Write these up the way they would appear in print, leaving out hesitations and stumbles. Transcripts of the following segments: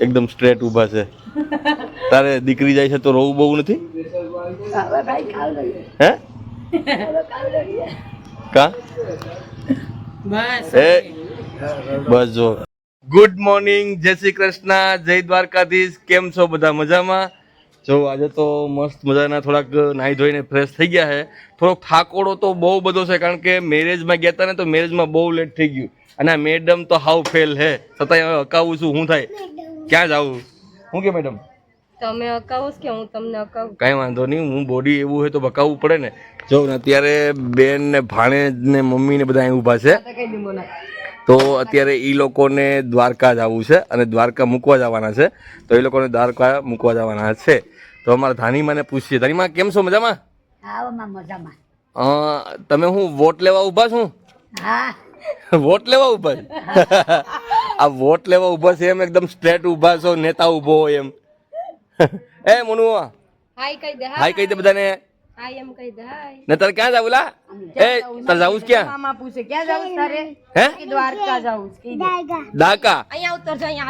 એકદમ સ્ટ્રેટ ઊભા છે. તારે દીકરી જાય છે તો રોવું બહુ નથી? હે કા બસ એ બસ જો. ગુડ મોર્નિંગ, જય શ્રી કૃષ્ણ, જય દ્વારકાધીશ. કેમ છો બધા? મજામાં? જો આજે તો મસ્ત મજાના થોડાક નાહી ધોઈને ફ્રેશ થઈ ગયા છે. થોડોક થાકોડો તો બહુ બધો છે, કારણ કે મેરેજમાં ગયા હતા ને તો મેરેજમાં બહુ લેટ થઈ ગયું. અને આ મેડમ તો હાવ ફેલ હે, છતાંય હવે અકાવું છું. શું થાય? ક્યાં જાવું? શું કે મેડમ? તમે અકાવો કે હું તમને અકાવું? કાંઈ વાંધો નહીં, હું બોડી એવું હોય તો બકાવવું પડે ને. જો ને અત્યારે બેન ને ભાણેજ ને મમ્મી ને બધા અહીં ઊભા છે. તો અત્યારે એ લોકોને દ્વારકા જવું છે અને દ્વારકા મૂકવા જવાના છે. તો એ લોકોને દ્વારકા મૂકવા જવાના છે. તો અમારા ધાનીમાને પૂછીએ. ધાનીમા કેમ છો? મજામાં? મજામાં. તમે હું વોટ લેવા ઊભા છો? હા, વોટ લેવા ઊભા છે? આ વોટ લેવા ઊભા છે એમ એકદમ સ્ટ્રેટ ઊભા છો, નેતા ઊભો હોય એમ. એ મનુઆ હાય કહી દે. હાય કહી દે બધાને. હાય એમ કહી દે. હાય. ને તારે ક્યાં જાવું લા? એ તારે જાવું છે ક્યાં? મામા પૂછે ક્યાં જાવું છે તારે? હે કે દ્વારકા જાવું છે? કહી દે. ડાકા. અહીંયા ઉતર જા. અહીંયા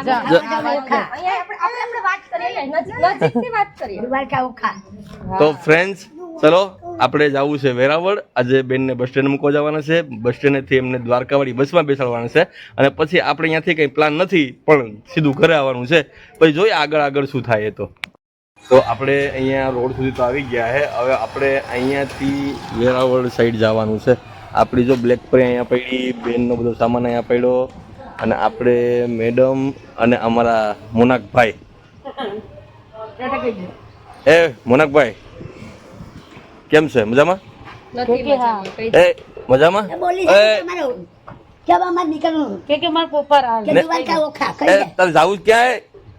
આપણે વાત કરીએ. નજીકથી વાત કરીએ. દ્વારકા ઓખા. તો ફ્રેન્ડ્સ, ચલો આપણે જવું છે વેરાવળ. આજે બેનને બસ સ્ટેન્ડ મૂકવા જવાના છે. બસ સ્ટેન્ડથી એમને દ્વારકાવાળી બસમાં બેસાડવાના છે. અને પછી આપણે અહીંયાથી કંઈ પ્લાન નથી, પણ સીધું ઘરે આવવાનું છે. પછી જોઈએ આગળ શું થાય એ તો આપણે અહીંયા રોડ સુધી તો આવી ગયા છે. હવે આપણે અહીંયાથી વેરાવળ સાઈડ જવાનું છે. આપણી જો બ્લેક પર અહીંયા પડી, બેનનો બધો સામાન અહીંયા પડ્યો, અને આપણે મેડમ અને અમારા મોનાકભાઈ. એ મોનાકભાઈ કેમ છે? મજામાં? નથી મજામાં. કહી દે. એ મજામાં? બોલી એ તમારો કેવા માં નીકળવું કે માર પોપર આવે. કે દ્વારકા ઓખા એ કહી દે તારે જાવું જ ક્યાં?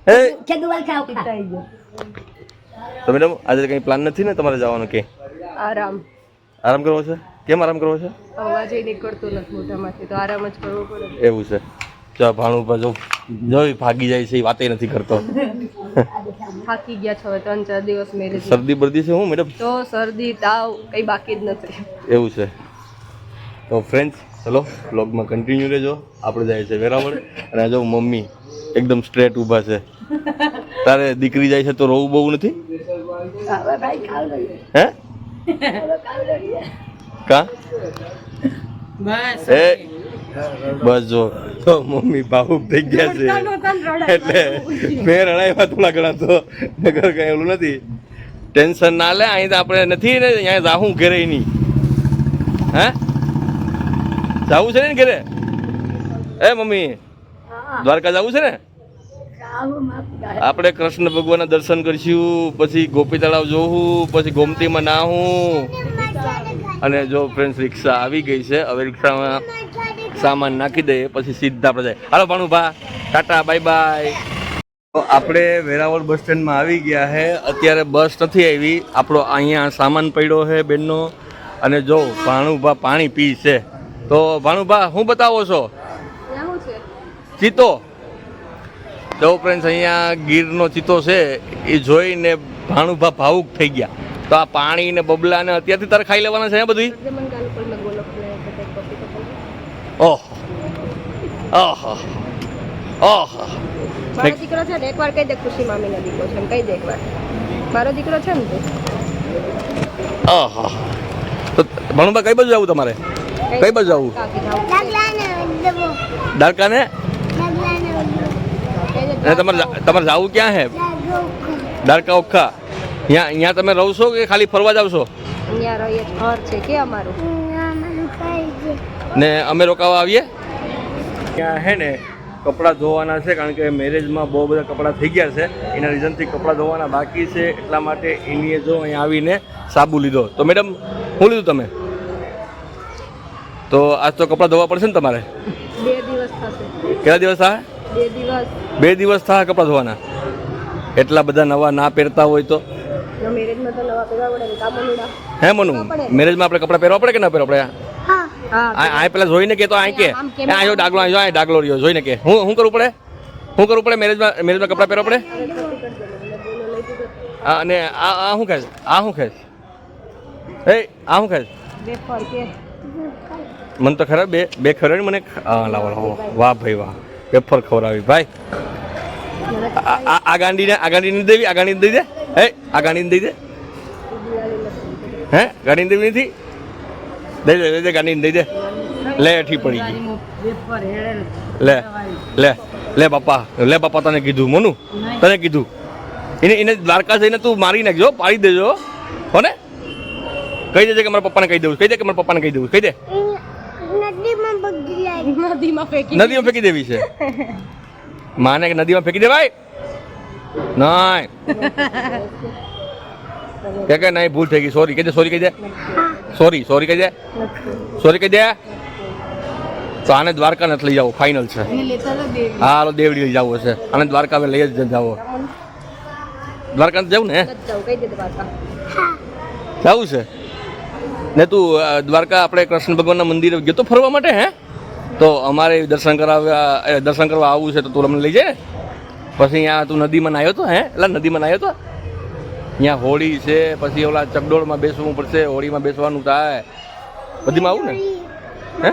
એ કે દ્વારકા ઓખા. તો મેડમ આજે કંઈ પ્લાન નથી ને તમારે જવાનો? કે આરામ કરવો છે? કેમ આરામ કરવો છે? અવાજ નીકળતો નથી મોઢામાંથી, તો આરામ જ કરવો પડે. એવું છે. ચા ભાણું પર જો ભાગી જાય છે, એ વાતે નથી કરતો. થાકી ગયા છો, 3-4 દિવસ મેરેજ. શરદી બરદી છે હું મેડમ? તો શરદી તાવ કઈ બાકી જ નથી. એવું છે. તો ફ્રેન્ડ્સ, ચલો વ્લોગમાં કન્ટિન્યુ રહેજો. આપણે જાય છે વેરાવળ. અને જો મમ્મી એકદમ સ્ટ્રેટ ઊભા છે. તારે દીકરી જાય છે તો રોવું બહુ નથી? હવે ભાઈ ખાવ લઈએ. હે હવે ખાવ લઈએ. કા બસ એ બસ જો તો મમ્મી ભાવુક થઈ ગયા છે. એટલે મેં રડાવ્યા થોડા ઘણા, તો નગર કઈ એવું નથી. ટેન્શન ના લે, અહીં તો આપણે નથી ને, અહીંયા જાહું ઘરે નહીં. હે જાવું છે ને ઘરે? એ મમ્મી દ્વારકા જવું છે ને? આપણે કૃષ્ણ ભગવાનના દર્શન કરીશું, પછી ગોપી તળાવ જોવું, પછી ગોમતીમાં નાહું. અને જો ફ્રેન્ડ્સ રિક્ષા આવી ગઈ છે. હવે રિક્ષામાં સામાન નાખી દઈએ, પછી સીધા આપણે જાય. હાલો ભાણુભા, ટાટા, બાય બાય. તો આપણે વેરાવળ બસ સ્ટેન્ડમાં આવી ગયા છે. અત્યારે બસ નથી આવી. આપણો અહીંયા સામાન પડ્યો છે બેનનો. અને જો ભાણુભા પાણી પી છે. તો ભાણુભા શું બતાવો છો? ચિત્તો. જો ફ્રેન્ડ્સ અહીંયા ગીરનો ચિત્તો છે, એ જોઈને ભાણુભા ભાવુક થઈ ગયા. તો આ પાણી ને બબલા ને અત્યારથી તારે ખાઈ લેવાના છે બધું? ઓહ ઓહ ઓહ. મારો દીકરો છે ને, એકવાર કહી દે ખુશી મામીનો દીકરો છે, કહી દે એકવાર મારો દીકરો છે ને. ઓહ. તો ભાણુભા કઈ બાજુ જવું તમારે? કઈ બાજુ જવું? દ્વારકા ને? તમારે જવું ક્યાં છે? દ્વારકા ઓખા. અહીંયા તમે રહો છો કે ખાલી ફરવા જાવ છો? અહીંયા રહીએ, ઘર છે કે અમારું. ને અમે રોકાવા આવીએ. ત્યાં હે ને કપડાં ધોવાના છે, કારણ કે મેરેજમાં બહુ બધા કપડાં થઈ ગયા છે. એના રીઝનથી કપડાં ધોવાના બાકી છે. એટલા માટે એની જો અહીંયા આવીને સાબુ લીધો. તો મેડમ શું લીધું તમે? તો આજ તો કપડાં ધોવા પડશે ને તમારે? 2 દિવસ થશે. કેટલા દિવસ થાય? 2 દિવસ. 2 દિવસ થાય કપડાં ધોવાના. એટલા બધા નવા ના પહેરતા હોય તો? મેરેજમાં તો નવા પહેરવા પડે ને, કામોડા. હે મનુ, મેરેજમાં આપણે કપડાં પહેરવા પડે કે ના પહેરવા પડે? આ પેલા જોઈને કે તો આ કે આ ડાગલો આ ડાગલો રહ્યો જોઈને કે શું કરવું પડે? શું કરવું પડે મેરેજમાં કપડાં પહેરવા પડે? અને આ શું ખાય? આ શું ખાય? એ આ શું ખાય? મને તો ખરા બે ખબર મને. હા લાવો લાવો. વાહ ભાઈ વાહ, પેપર ખવડાવી ભાઈ. આ ગાંડીને દેવી, આ ગાંડીને દઈ દે. હે આ ગાંડીને દઈ દે. હે ગાંડીને દેવી નથી. દઈ દે ગાંડીને દઈ દે. લે ઠી પડી ગઈ. લે લે લે બાપા તને કીધું મોનુ, તને કીધું. એને દ્વારકા જઈને તું મારી નાખજો, પાડી દેજો હો ને. કહી દેજે કે મારા પપ્પાને કહી દઉં, કહી દે કે મારા પપ્પાને કહી દઉં, કહી દે. નદીમાં ફેંકી દેવી છે. માને કે નદીમાં ફેંકી દેવાય નહીં. કે નહીં ભૂલ થઈ ગઈ, સોરી કહી દે, સોરી કહી દે, સોરી કહી દે, સોરી કહી દે. તો આને દ્વારકા નથી લઈ જાવ, ફાઇનલ છે. હા હાલો દેવડી લઈ જવું છે અને દ્વારકા હવે લઈ જ જાવ. દ્વારકા નથી જવું ને? જવું છે ને. તું દ્વારકા આપણે કૃષ્ણ ભગવાનના મંદિરે ગયો તો ફરવા માટે? હે તો અમારે દર્શન કરવા આવવું છે તો તું અમને લઈ જાય ને. પછી અહીંયા તું નદીમાં નાહ્યો તો? હે એટલે નદીમાં નાહ્યો તો? અહીંયા હોળી છે, પછી ઓલા ચકડોળમાં બેસવું પડશે, હોળીમાં બેસવાનું થાય, બધીમાં આવું ને. હે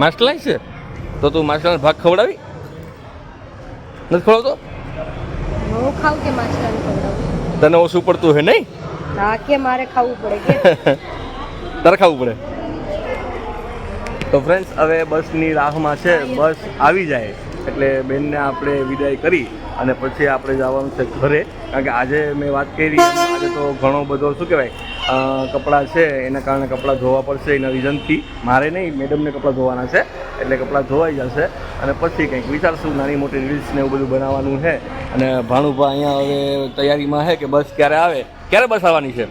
માસ્ટર લાઈ છે તો તું માસ્ટરનો ભાગ ખવડાવી નથી ખવડાવતો? હું ખાઉં કે માછલાને ખવડાવું? તને ઓછું પડતું હે નહીં? હા કે મારે ખાવું પડે કે તારે ખાવું પડે. તો ફ્રેન્ડ્સ હવે બસની રાહમાં છે, બસ આવી જાય એટલે બેનને આપણે વિદાય કરી અને પછી આપણે જવાનું છે ઘરે. કારણ કે આજે મેં વાત કરી, આજે તો ઘણો બધો શું કહેવાય કપડાં છે, એના કારણે કપડાં ધોવા પડશે. એના રીઝનથી મારે નહીં, મેડમને કપડાં ધોવાના છે એટલે કપડાં ધોવાઈ જશે અને પછી કંઈક વિચારશું, નાની મોટી રીલ્સ ને એવું બધું બનાવવાનું છે. અને ભાણુભા અહીંયા હવે તૈયારીમાં છે કે બસ ક્યારે આવે. ક્યારે બસ આવવાની છે?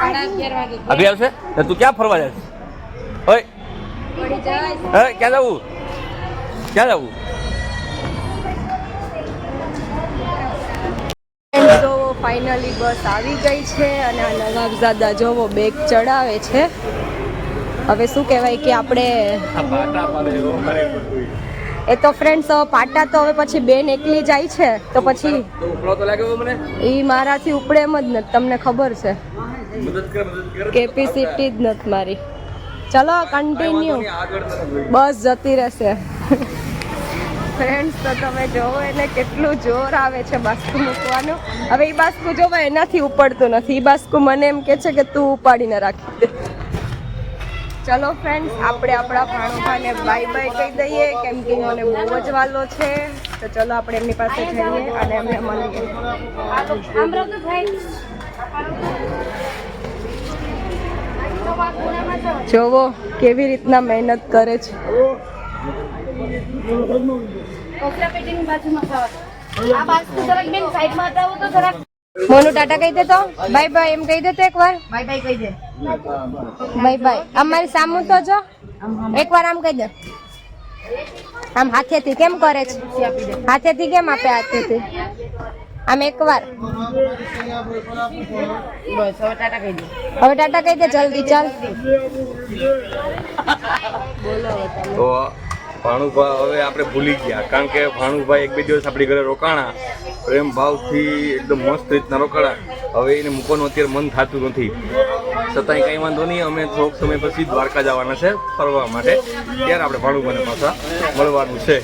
11:30 વાગે. અભી આવશે ને? તું ક્યાં ફરવા જાય? ઓય હે ક્યાં જવું? ક્યાં જવું? તો ફાઇનલી બસ આવી ગઈ છે અને આ નવાબઝાદા જોવો બેગ ચડાવે છે. હવે શું કહેવાય કે આપણે એ તો ફ્રેન્ડ્સ પાટા તો હવે પછી બેન એકલી જાય છે તો પછી એ મારાથી ઉપડે એમ જ નથી, તમને ખબર છે. કેપેસિટી જ નથી મારી. ચલો કન્ટિન્યુ, બસ જતી રહેશે. ફ્રેન્ડ્સ તો તમે જોવો એને કેટલું જોર આવે છે બાસ્કુ મૂકવાનું. હવે એ બાસ્કુ જોવો એનાથી ઉપડતું નથી. એ બાસ્કુ મને એમ કે છે કે તું ઉપાડીને રાખી દે. ચલો ફ્રેન્ડ્સ આપણે આપણા ભાણુભાને બાય બાય કહી દઈએ કેમ કે મને બહુ જ વાલો છે. તો ચલો આપણે એમની પાસે જઈએ અને એમને મળીએ. જોવો કેવી રીતના મહેનત કરે છે. મોનું ટાટા કહી દે તો, બાય બાય એમ કહી દે તો એકવાર. બાય બાય કહી દે. બાય બાય અમારી સામું તો જો એકવાર આમ કહી દે. આમ હાથેથી કેમ કરે છે? હાથેથી કેમ આપે? હાથેથી આમ એકવાર. બસ હવે ટાટા કહી દે. હવે ટાટા કહી દે જલ્દી, ચાલ. તો ભાણુભા હવે આપણે ભૂલી ગયા કારણ કે ભાણુભાઈ એક બે દિવસ આપણી ઘરે રોકાણા, પ્રેમ ભાવથી એકદમ મસ્ત રીતના રોકાણા. હવે એને મૂકવાનું અત્યારે મન થતું નથી, છતાંય કંઈ વાંધો નહીં. અમે થોડોક સમય પછી દ્વારકા જવાના છે ફરવા માટે, ત્યારે આપણે ભાણુભાને પાછા મળવાનું છે.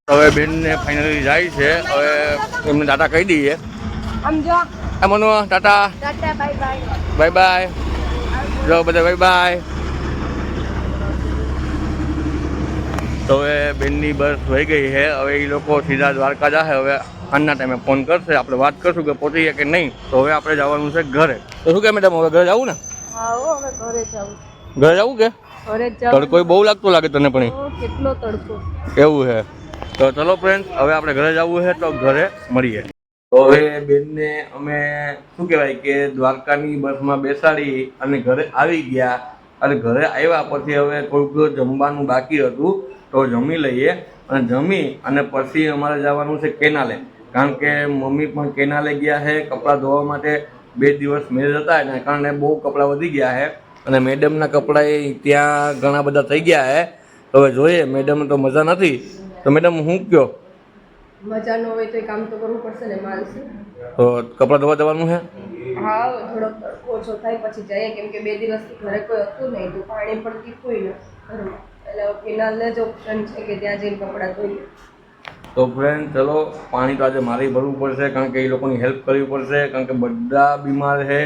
હવે બેનને ફાઇનલી જાય છે, હવે એમને ટાટા કહી દઈએ. આમ જો Manu Tata, Tata bye bye. Bye bye. જો બધા બાય બાય. તો હવે બેનની બસ વહી ગઈ છે, હવે એ લોકો સીધા દ્વારકા જશે. હવે આજના ટાઈમે ફોન કરશે, આપણે વાત કરશું કે પહોંચી ગયા કે નહીં. તો હવે આપણે જવાનું છે ઘરે. તો શું કે મેડમ હવે ઘરે જવું ને? હા હવે ઘરે જાવું. ઘરે જવું કે ઘરે જાવું? તડકો બહુ લાગતો લાગે તને પણ? કેટલો તડકો. એવું છે. તો ચલો ફ્રેન્ડ હવે આપણે ઘરે જવું છે તો ઘરે મળીએ. તો હવે બેનને અમે શું કહેવાય કે દ્વારકાની બસમાં બેસાડી અને ઘરે આવી ગયા. અને ઘરે આવ્યા પછી હવે થોડુંક જમવાનું બાકી હતું તો જમી લઈએ અને જમી અને પછી અમારે જવાનું છે કેનાલે. કારણ કે મમ્મી પણ કેનાલે ગયા છે કપડાં ધોવા માટે. 2 દિવસ મેરેજ હતા એના કારણે બહુ કપડાં વધી ગયા છે અને મેડમના કપડાં ત્યાં ઘણા બધા થઈ ગયા છે. તો હવે જોઈએ, મેડમ તો મજા નથી. તો મેડમ હું કયો? મજા ન હોય તો કામ તો કરવું પડશે ને માલસી. તો કપડાં ધોવા જવાનું છે? હા થોડોક તડકો ઓછો થાય પછી જઈએ કેમ કે 2 દિવસથી ઘરે કોઈ હતું નહીં તો પાણી પણ તીખું ને ઘરમાં એટલે કેનાલને જ ઓપ્શન છે કે ત્યાં જઈને કપડાં ધોઈએ. તો ફ્રેન્ડ ચલો પાણી તો આજે મારે ભરવું પડશે, કારણ કે એ લોકોની હેલ્પ કરવી પડશે, કારણ કે બધા બીમાર છે,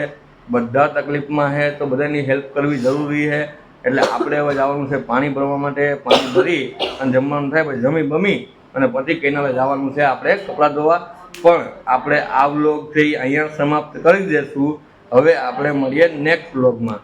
બધા તકલીફમાં છે, તો બધાની હેલ્પ કરવી જરૂરી છે. એટલે આપણે હવે જવાનું છે પાણી ભરવા માટે. પાણી ભરી અને જમવાનું થાય પછી જમી બમી અને પછી કેનાલે જવાનું છે આપણે કપડાં ધોવા. પણ આપણે આ વ્લોગથી અહીંયા સમાપ્ત કરી દઈશું. હવે આપણે મળીએ નેક્સ્ટ વ્લોગમાં.